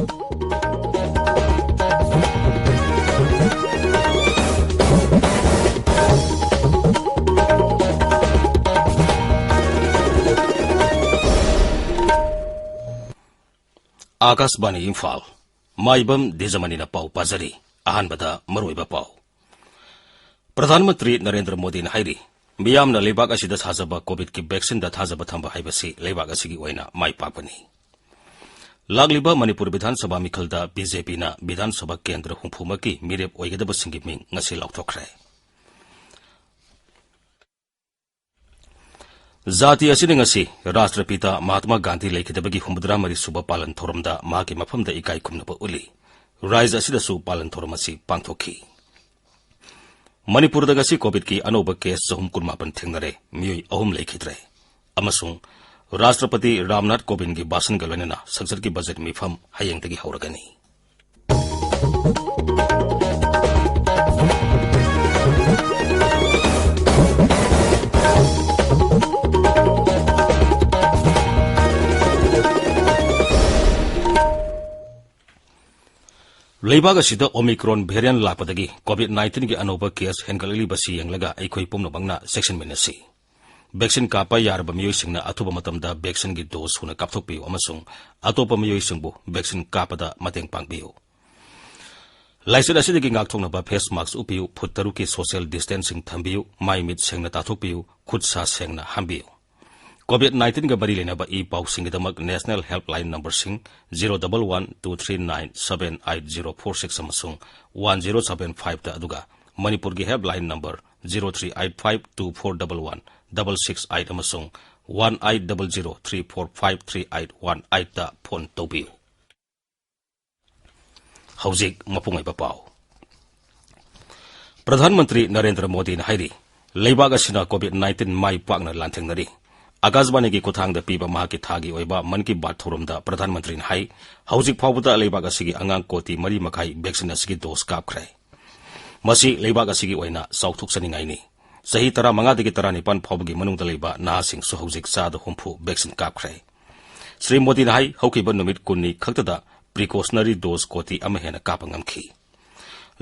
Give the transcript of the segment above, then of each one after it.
आकाशवाणी इम्फाल माइबम दिजमनीना पाउ पाजरी अहानबदा मरोइबा पाउ प्रधानमंत्री नरेंद्र मोदी हाइरी मियामना लेबाक असिदा थाजबा कोविड की वैक्सीन दा थाजबा थंबा हाइबसी लेबाक असिगी ओइना माइ पाकबनी लागलिबा मणिपुर विधानसभा मिखलदा बीजेपी ना विधानसभा केंद्र हुंफुमकी मिरेप ओइगदबा सिंगी मिंग ngasi लाउथोखरे जाति असिनि ngasi राष्ट्रपिता महात्मा गांधी लेखिदबगी 63 सुबा पालन थोरमदा मागी मफमदा इकाई खुमनबा उली राइज असिदसु पालन थोरम असि पांगथोखी मणिपुर दगसी कोविड की अनोबा केस 218 थेंगनरे मियोय अहुम लेखिद्रे अमसुंग राष्ट्रपति रामनाथ कोविंद की भाषण गलवेना संसद की बजट मिफम हयेंगदगी हौरगनी लेबाग असिदा ओमिक्रॉन वेरिएंट लापदगी कोविड-19 की अनोबा केस हेंगललिबसी यंगलगा अखोई पुमनबंगना सेक्शन मिनसी वैक्सीन कापा यारब मियोइसिंगना अथुबा मतमदा वैक्सीन की डोज हुना कापथोकपियो अमसुंग अतोपा मियोइसिंगबु वैक्सीन कापदा मतेंग पांगबियो लाइसेंस असिदगी ngaktoknaba फेस मास्क उपियो फुट 3 की सोशल डिस्टेंसिंग थंबियो माइ मिट सेंगना ताथोकपियो खुद सा सेंगना हांबियो कोविड-19 का बरी लेना ई पाउसिंगदमक नेशनल हेल्पलाइन नंबर सिंग 01123978046 अमसुंग 1075 ता अदुगा मणिपुर की हेल्पलाइन नंबर 0385241166 अमसुंग 1800345381 ता फोन तौबियो हौजिक मपुंगैबा पाउ प्रधानमंत्री नरेंद्र मोदी ने हाइरी लेबाग असिना कोविड-19 माइ पाकना लांथेंगनरी आकाशवाणी की खुथांग पीब की थागी मन की बात थोरमदा प्रधानमंत्री ने हाई हौजिक फाउबदा लेबाग असिगी अंगांग कोटी 3 मखाई वैक्सीन असिगी डोज कापख्रे मसी लेबाग असिगी ओइना साउथुकसनिंगाइनी सही 15 दगी 19 फाउबगी मनुंगदा लेबा नाहासिंग सु हौजिक चाद हुंफु वैक्सीन कापख्रे श्री मोदी ने हाई हौकिबा नुमित कुन्नी खक्तदा प्रिकॉशनरी डोज कोटी अमा हेना कापा ngamखी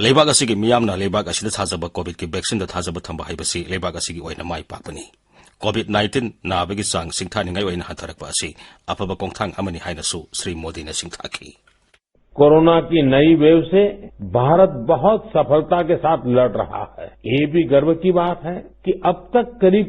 लेबाग असिगी मियामना लेबाग असिदा थाजबा कोविड की वैक्सीन दा थाजबा थंबा हाइबसी लेबाग असिगी ओइना माइ पाकपनी कोविड-19 नाबगी सांग सिंथानिंगाई ओइना हंथरकपा असि अफबा कोंगथांग अमनि हाइनसु श्री मोदी ने सिंथाखी कोरोना की नई वेव से भारत बहुत सफलता के साथ लड़ रहा है ये भी गर्व की बात है कि अब तक करीब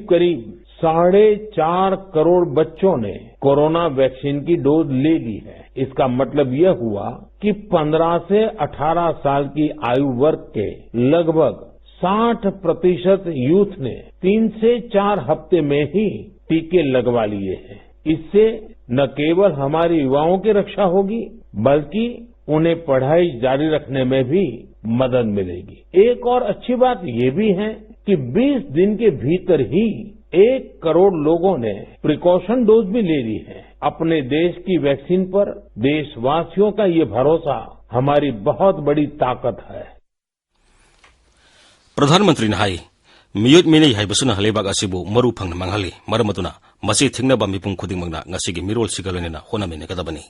4.5 करोड़ बच्चों ने कोरोना वैक्सीन की डोज ले ली है इसका मतलब यह हुआ कि 15 से 18 साल की आयु वर्ग के लगभग 60% यूथ ने 3 से 4 हफ्ते में ही टीके लगवा लिए हैं इससे न केवल हमारे युवाओं की रक्षा होगी बल्कि उन्हें पढ़ाई जारी रखने में भी मदद मिलेगी एक और अच्छी बात ये भी है कि 20 दिन के भीतर ही 1 करोड़ लोगों ने प्रिकॉशन डोज भी ले ली है अपने देश की वैक्सीन पर देशवासियों का ये भरोसा हमारी बहुत बड़ी ताकत है प्रधानमंत्री ने हाई मियुत मिनै हाइबसुना लेबाग असिबु मरु फंगना मंगहली मरमतुना मसी थिंगनबा मिपुं खुदिंगमंगना ngasi मिरोल सिगलनेना होनामिने गदबनी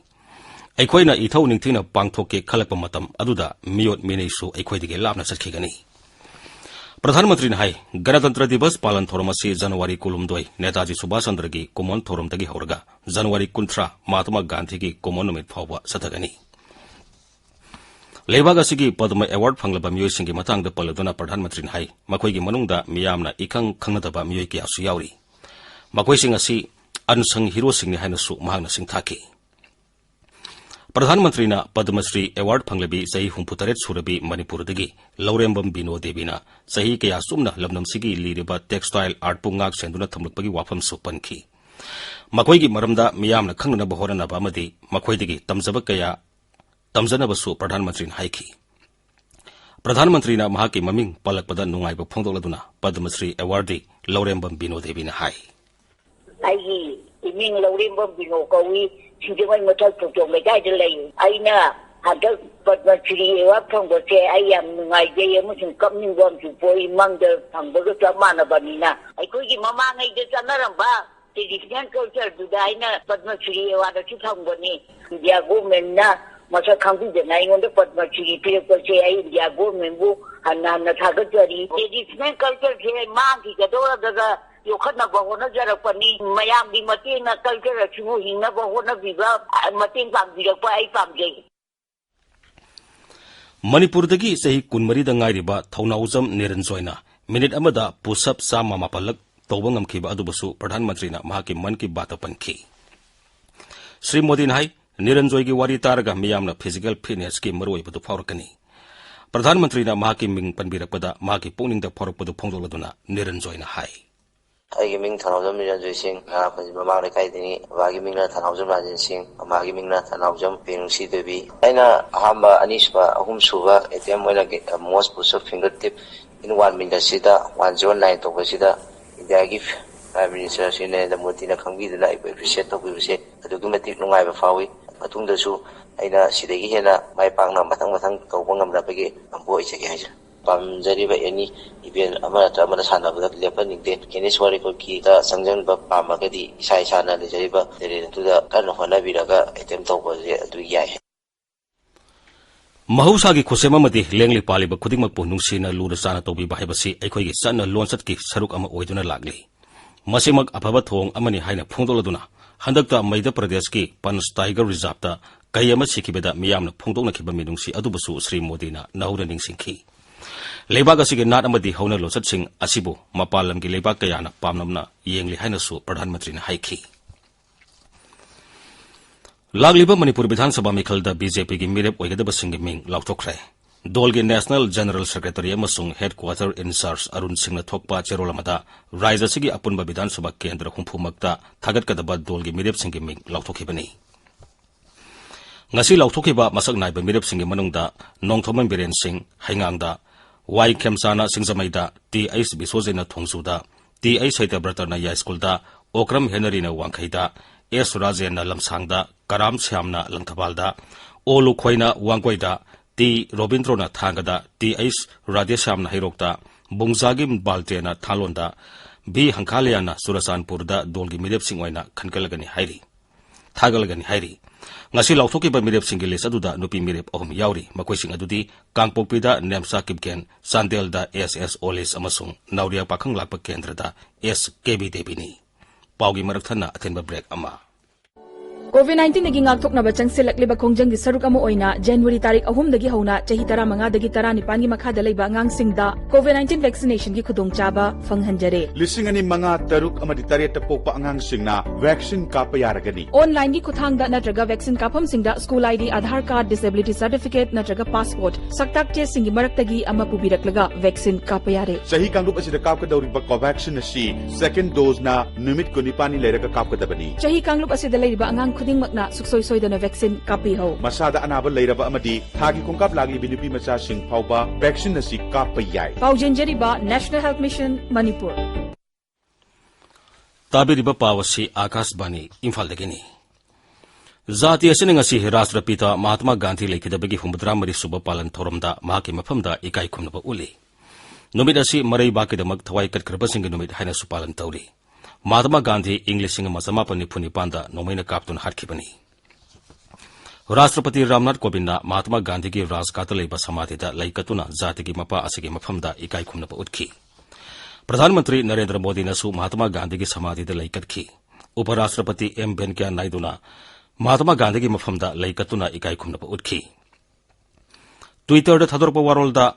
अखोइना इथौ निंगथिंगना पांगथोके खलकपा मतम अदुदा मियुत मिनैसु अखोइदिगे लापना चटखिगनी प्रधानमंत्री ने हाई गणतंत्र दिवस पालन थोरम असि जनवरी 12 नेताजी सुभाष चंद्र की कुमोन थोरमदगी हौरगा जनवरी 13 महात्मा गांधी की कुमोन नुमित फाउबा सथगनी लेबाग असिगी पद्म अवार्ड फंगलबा मियोइसिंगी मतंगदा पलदुना प्रधानमंत्री ने हाई मखोइगी मनुंगदा मियामना इखंग खंगनदबा मियोइ कियासु याउरी मखोइसिंग असि अनसंग हीरोसिंगनि हाइनसु महांगना सिंथाखी प्रधानमंत्री ने पद्मश्री अवार्ड फंगलबी सही 68 सुरबी मणिपुरदगी लौरेंबम बिनो देवीना सही कया सुमना लमनमसिगी लीरिबा टेक्सटाइल आर्ट पुंगाक सेंदुना थमलपगी वाफमसु पनखी मखोइगी मरमदा मियामना खंगनबा होरनबा अमदि मखोइदगी तमजब कया तमजनबसु प्रधानमंत्री ने हाइखी प्रधानमंत्री ने महाकी ममिंग पलकपदा नुंगाइबा फोंदोलदुना पद्मश्री अवार्डी लौरेंबम बिनो देवीना हाई आइगी इमिंग लौरेंबम बिनो कौई सिंजमai मथक टोटों लेकाइदा लई आइना हदक पद्मश्री अवार्ड फंगबसे आई याम नुंगाइजे अमसुंग कपनिंगबम सुपोई मंगद फंगबगो चमानबनिना आइकोगी ममांगैदे चनरंबा ट्रेडिशनल कल्चर दुदा आइना पद्मश्री अवार्ड असि फंगबनी इंडिया गवर्नमेंट ना masa khangdena ingonda Padma Shri pirapase ai India government bu hanna thagajari traditional culture se mangi gadora daga yokhana bahona jarakpani mayam di mati na culture chu hinna bahona biba matin pambirakpa ai pamjai Manipurdagi sahi kunmari da ngairiba thaunaujam Niranjoyna minute amada push-up sama mapalak tawba ngamkhiba adubasu Pradhan Mantri na mahaki man ki bata pankhi Shri Modi hai Niranjoy ki wari taraga miyamna physical fitness ki maroi badu phaurakani Pradhan Mantri na mahaki ming panbirakpada mahaki pungning da phaurakpadu phongdoladuna Niranjoy na hai Ai ming Thanaujam Niranjoy Singh mamang lekai dini wagi mingna Thanaujam Rajan Singh magi mingna Thanaujam Penungsi Devi aina ahamba anisba ahumsuba ATM moina most push-up fingertip in 1 minute sida 109 to sida India gi Prime Minister Narendra Modi na khangbi duna appreciate to bise adugi matik nungai ba fawi matungda su aina sidagi hena mai pangna matang tawba ngamrapagi ambo ichege haja pamjariba any event amata amana sanabada lepaningde Keneswari ko ki ta sangjangba pamagadi isai sana lejariba terentuda kana hona biraga attempt tawba je adu yai Mahusagi khosemamadi lengli paliba khudingmakpu nungsina lura sana tobi bahibasi aikhoigi sanna lonsat ki saruk ama oiduna lagli masimak afaba thong amani haina phongdoladuna handakta Madhya Pradesh ki Pans Tiger Reserve ta kayama sikibeda miyamna phongdokna khiba minungsi adubasu Shri Modi na nahura ningsingki Lebak asigi nat amadi hauna lonsat sing asibu mapalam ki lebak kayana pamnamna yengli haina su Pradhan Mantri na haiki Lagliba Manipur Bidhan Sabha Mikhalda BJP ki mirep oigadaba singi ming lauthokre Dol ki National General Secretary amasung Headquarter in Charge Arun Singh na thokpa cherolamada Raija sigi apunba Bidhan Sabha Kendra humpumakta thagatkadaba dol ki mirep singi ming lauthokhibani Ngasi lauthokiba masak naiba mirep singi manungda Nongthoman Biren Singh Haingangda Y Khemsana Singzamaida T.H. Biswajena Thongsuda T.H. Saitabrata na Ya School da Okram Henry na Wangkhaida S. Rajen na Lamsangda Karam Syam na Langthabalda Olu Khoina Wangkoida T. Robindro na Thangada T.H. Radhesham na Hirokta Bungzagim Balte na Thalonda B. Hangkhalia na Surasanpurda Dolgi Mirep Singh oina khankalagani hairi Thagalagani hairi Ngasi lauthokiba mirep singi list aduda nupi mirep ahum yauri makoi sing adudi Kangpokpida Nemsa Kipken Sandelda SS Olis amasung Nauria Pakhang Lakpa Kendrada S. KB Debini Paugi Marakthana Athenba Break ama COVID-19 naging ngakthoknaba changsilakliba khongjanggi saruk ama oina January tarik 3 dagi hauna chahi 15 dagi 19 gi makhada leiba angangsingda COVID-19 vaccination gi khudongchaba fanghanjare lising ani manga taruk amadi tareta pokpa angangsingna vaccine kapa yaragani online gi khuthangda natraga vaccine kapam singda school ID Aadhaar card disability certificate natraga passport saktak che singi maraktagi ama pubiraklaga vaccine kapa yare sahi kangrup asida kapka dauriba covaxin asi second dose na numit ko nipani leiraga kapka dabani chahi kangrup asida leiba angang khudingmakna suksoi soidana vaccine kapi ho masada anaba leiraba amadi thagi kongkap lagli binupi macha sing phauba vaccine asi kappa yai paujenjariba National Health Mission Manipur Tabiriba pawasi Akashbani Imphal dagini Zati asini ngasi Rashtrapita Mahatma Gandhi lekidabagi humudra mari suba palan thoramda mahaki mafamda ikai khumnaba uli numit asi marai bakidamak thawai katkraba singi numit haina supalan tawri Mahatma Gandhi English singa masamapani punipanda nomaina kaptun hatkibani Rashtrapati Ramnath Kovind na Mahatma Gandhi ki Rajghata leiba samadhida laikatuna zati ki mapa asigi mafamda ikai khumnaba utkhi Pradhan Mantri Narendra Modi na su Mahatma Gandhi ki samadhida laikatkhi Uparashtrapati M Venkaiah Naidu na Mahatma Gandhi ki mafamda laikatuna ikai khumnaba utkhi Twitter da thadorpa warolda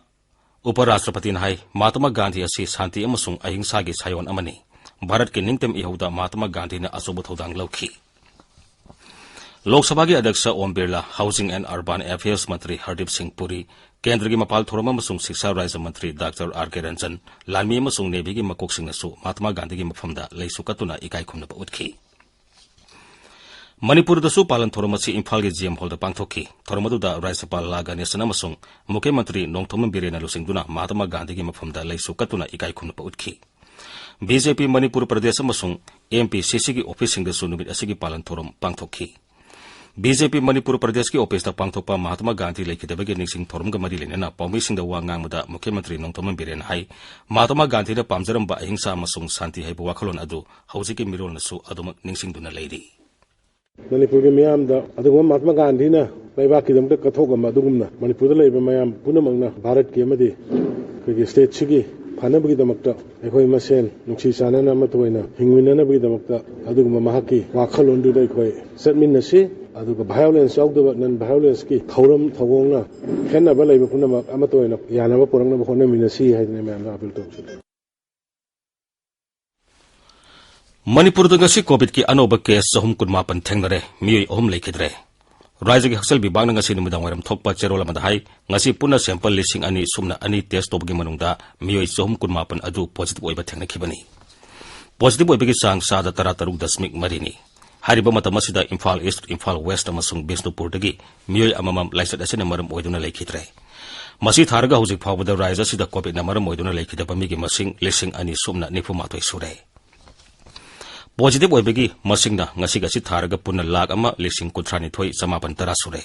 Uparashtrapati na hai Mahatma Gandhi asi shanti amasung ahimsa gi sayon amani Bharat ke ningtem ihuda Mahatma Gandhi na asuba thodang lauki Lok Sabha ki Adyaksha Om Birla Housing and Urban Affairs Mantri Hardip Singh Puri Kendra ki Mapal Thorama amasung Shiksha Raja Mantri Dr. R.K. Ranjan Lalmi amasung Navy ki makok sing nasu Mahatma Gandhi ki mafamda leisukatuna ikai khumnaba utkhi Manipur da su palan thorama si Imphal ki GM Hall da pangthokhi thoramadu da Rajyapal La Ganesan amasung Mukhyamantri Nongthoman Birena lusingduna Mahatma Gandhi ki mafamda leisukatuna ikai khumnaba utkhi BJP Manipur Pradesh amasung MPCC ki office sing da su numit asigi palan thoram pangthokhi BJP Manipur Pradesh ki office da pangthokpa Mahatma Gandhi lekidabagi ningsing thoram ga mari lenena paumi sing da wangangmuda Mukhyamantri Nongthoman Biren hai Mahatma Gandhi da pamjaramba ahimsa amasung shanti haibu wakhalon adu haujiki mirol nasu adumak ningsing duna leiri Manipur ke miyam da adugo Mahatma Gandhi na ꯂꯩꯕꯥꯛꯀꯤꯗꯃꯛꯇ ꯀꯠꯊꯣꯛꯑꯝꯕ ꯑꯗꯨꯒꯨꯝꯅ ꯃꯅꯤꯄꯨꯔꯗ ꯂꯩꯕ ꯃꯌꯥꯝ ꯄꯨꯝꯅꯃꯛꯅ ꯚꯥꯔꯠꯀꯤ ꯑꯃꯗꯤ ꯑꯩꯈꯣꯏꯒꯤ ꯁ꯭ꯇꯦꯠꯁꯤꯒꯤ ꯐꯅꯕꯒꯤꯗꯃꯛꯇ ꯑꯩꯈꯣꯏ ꯃꯁꯦꯟ ꯅꯨꯡꯁꯤ ꯆꯥꯟꯅꯅ ꯑꯃꯠꯇ ꯑꯣꯏꯅ ꯍꯤꯡꯃꯤꯟꯅꯅꯕꯒꯤꯗꯃꯛꯇ ꯑꯗꯨꯒꯨꯝꯕ ꯃꯍꯥꯛꯀꯤ ꯋꯥꯈꯜꯂꯣꯟꯗꯨꯗ ꯑꯩꯈꯣꯏ ꯆꯠꯃꯤꯟꯅꯁꯤ ꯑꯗꯨꯒ ꯚꯥꯏꯑꯣꯂꯦꯟꯁ ꯌꯥꯎꯗꯕ ꯅꯟ ꯚꯥꯏꯑꯣꯂꯦꯟꯁꯀꯤ ꯊꯧꯔꯝ ꯊꯧꯑꯣꯡꯅ ꯈꯦꯟꯅꯕ ꯂꯩꯕ ꯄꯨꯝꯅꯃꯛ ꯑꯃꯠꯇ ꯑꯣꯏꯅ ꯌꯥꯅꯕ ꯄꯨꯔꯛꯅꯕ ꯍꯣꯠꯅꯃꯤꯟꯅꯁꯤ ꯍꯥꯏꯗꯅ ꯃꯌꯥꯝꯗ ꯑꯄꯤꯜ ꯇꯧꯁꯤ मणिपुर गसी कोविड की अनोब केस 318 थेंगनरे मियोई 3 लेखिद्रे राज्य की हक्सल विभाग ngasi numadang waram thokpa cherol amada hai ngasi punna sample lising ani sumna ani test tobgi manungda mioi 318 adu positive oiba thengna khibani positive oibagi sang sada tara taruk dasmik marini hariba matamasida Imphal East Imphal West amasung Bisnupur dagi mioi amamam laisat asina maram oiduna lekhidre masi tharga hujik phawbada raija sida covid na maram oiduna lekhida pamigi masing lising ani sumna nifumatoi sure positive oibagi masingna ngasi gasi tharaga punna lakh ama lising kutrani thoi samapan tara sure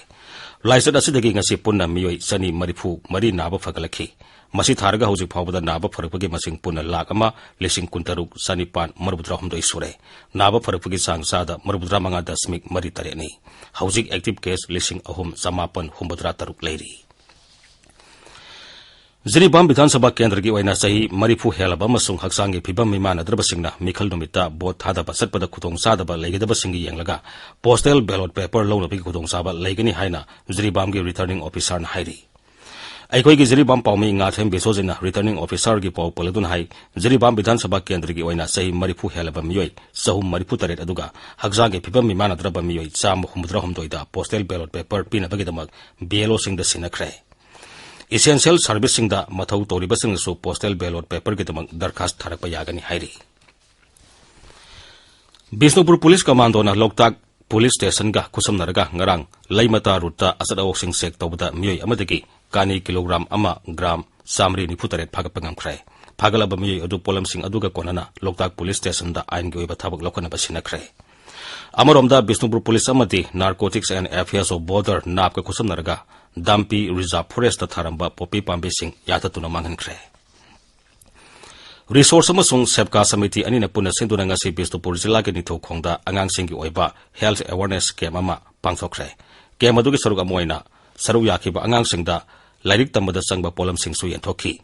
laisat asidagi ngasi punna mioi sani marifu mari naba fagalakhi masi tharaga hujik phawbada naba farakpagi masing punna lakh ama lising kuntaruk sanipan marbutra humdoi sure naba farakpagi sangsada marbutra manga dasmik mari tareni hujik active case lising ahum samapan humbudra taruk leiri Jiribam Bidhansabha Kendra gi waina sahi marifu helaba masung haksangi phibam mimana drabasingna mikhal numita bot thadaba satpada khutong sadaba leigidaba singi yenglaga postal ballot paper lawna bi khutong saba leigani haina Jiribam gi returning officer na hairi aikoi gi Jiribam pawmi nga them besojina returning officer gi paw poladun hai Jiribam Bidhansabha Kendra gi waina sahi marifu helaba miyoi sahum marifu taret aduga haksangi phibam mimana draba miyoi cham humdra humdoida postal ballot paper pina bagidamak BLO singda sinakre Essential servicing da mathau toribasing so postal ballot paper gitamang darkhast tharakpa yagani hairi Bisnupur Police Commando na Loktak Police Station ga kusamnaraga ngarang laimata ruta asada oksing sek tawda miyoi amadagi kani kilogram ama gram samri ni putaret phagapangam khrai phagalaba miyoi adu polam sing aduga konana Loktak Police Station da ain gi oiba thabak lokana basina khrai Amaromda Bisnupur Police amati Narcotics and Affairs of Border nap ka kusamnaraga Dampi Reserve Forest Tharamba Popi Pambe Sing Yatatuna Mangan Kre. Resource Amasung Sepka Samiti Anina Puna Sinduna Ngasi Bisnupur Jilla Ki Nitho Khongda Angang Singi Oiba Health Awareness Camp Ama Pangthokre. Camp adugi saruk amoina saru yakhiba angang singda lairik tambada sangba polam singsu yenthoki.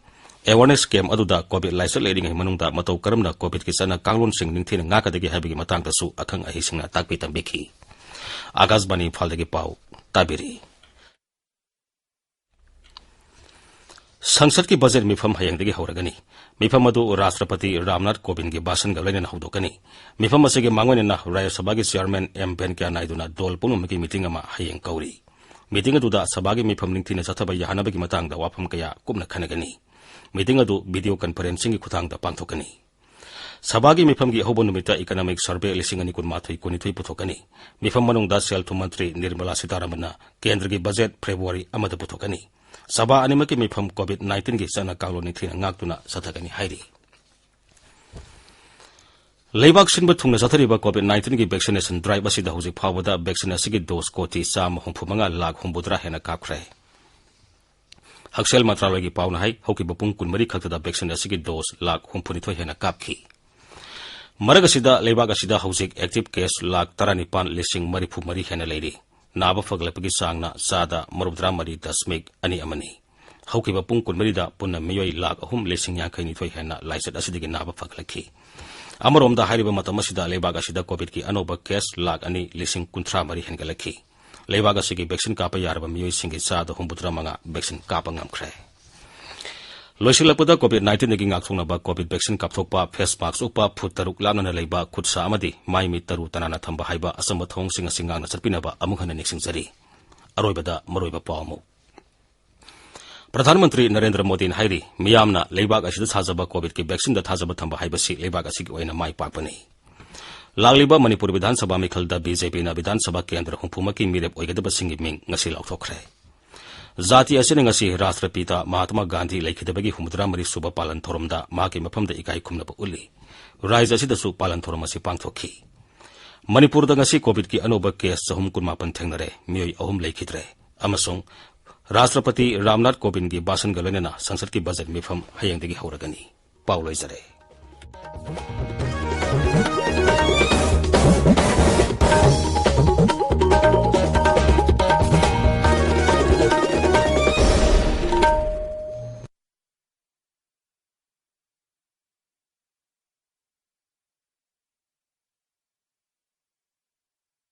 Awareness Camp aduda COVID laisat leading manungda matau karamna COVID ki sana kanglon sing ningthina ngakadagi habigi matangda su akhang ahi singna takpi tambiki. Agazbani phaldagi pau tabiri. संसद की budget मिफम हयंगदगी हौरगनी मिफम अदु राष्ट्रपति रामनाथ कोविंद की भाषण गलैना हौदोकनी मिफम असेगे मांगोनेना राज्य सभा के chairman M Venkaiah नायडूना दोल पुनुमकी meeting अमा हयंग कौरी मीटिंग अदुदा सभा की मिफम निंगथिना चथबा याहनबगी मतंगदा वाफम कया कुमना खनगनी मीटिंग अदु वीडियो कॉन्फ्रेंसिंग की खुथांगदा पांगथोकनी सभा की मिफम की हौबो नुमिता इकोनॉमिक सर्वे 2023 पुथोकनी मिफम मनुंगदा सेल थुम मंत्री निर्मला सीतारमणना केंद्र की बजट फेब्रुआरी अमदा पुथोकनी सभा अनिमकी मिफम COVID-19 की सना कालो निथिना ngaktuna sathagani hairi Leibak sinba thungna sathariba COVID-19 की vaccination drive asida hujik phawada vaccination की dose koti sam 35 lakh humbudra hena kapkhre Haksel Mantralay की पावना hai hoki bapung kunmari khakta vaccination की dose lakh 35 hena kapki Maragasida leibak asida hujik active case lakh 19 lising marifu mari hena leiri Naba faglapagi sangna sada marubdra mari dasmik ani amani. Haukiba pung kunmarida punna miyoi lakh ahum lising yankhaini thoi hena laisat asidigi naba faglaki. Amaromda hairiba matamasida leibag asida COVID ki anoba case lakh ani lising kuntra mari hengalaki. Leibag asigi vaccine kapa yaraba miyoi singi sada humbudra manga vaccine kapa ngamkre. Loisilapda COVID-19 nagi ngakthongnaba COVID vaccine kapthokpa face mask upa phut taruk lamna leiba khutsa amadi mai mi taru tanana thamba haiba asamba thong singa singangna sarpinaba amukhana niksingzari aroibada maroiba pawmu Pradhan Mantri Narendra Modi hairi miyamna leibag asida thajaba COVID ki vaccine da thajaba thamba haiba si leibag asigi oina mai pakpani Lagliba Manipur Vidhan Sabha mikhalda BJP na Vidhan Sabha Kendra humpumaki mirep oigadaba singi ming ngasi lauthokre Zati asine ngasi Rashtrapita Mahatma Gandhi laikhidabagi humudra mari suba palan thoromda maki maphamda ikai khumnaba uli Rise asida su palan thoromasi pangthokhi Manipur da ngasi COVID ki anoba case 318 thengnare miyoi ahum laikhidre amasong Rashtrapati Ramnath Kovind ki bhasan galena sangsad ki budget mifam hayengdagi hauragani Paulo Izare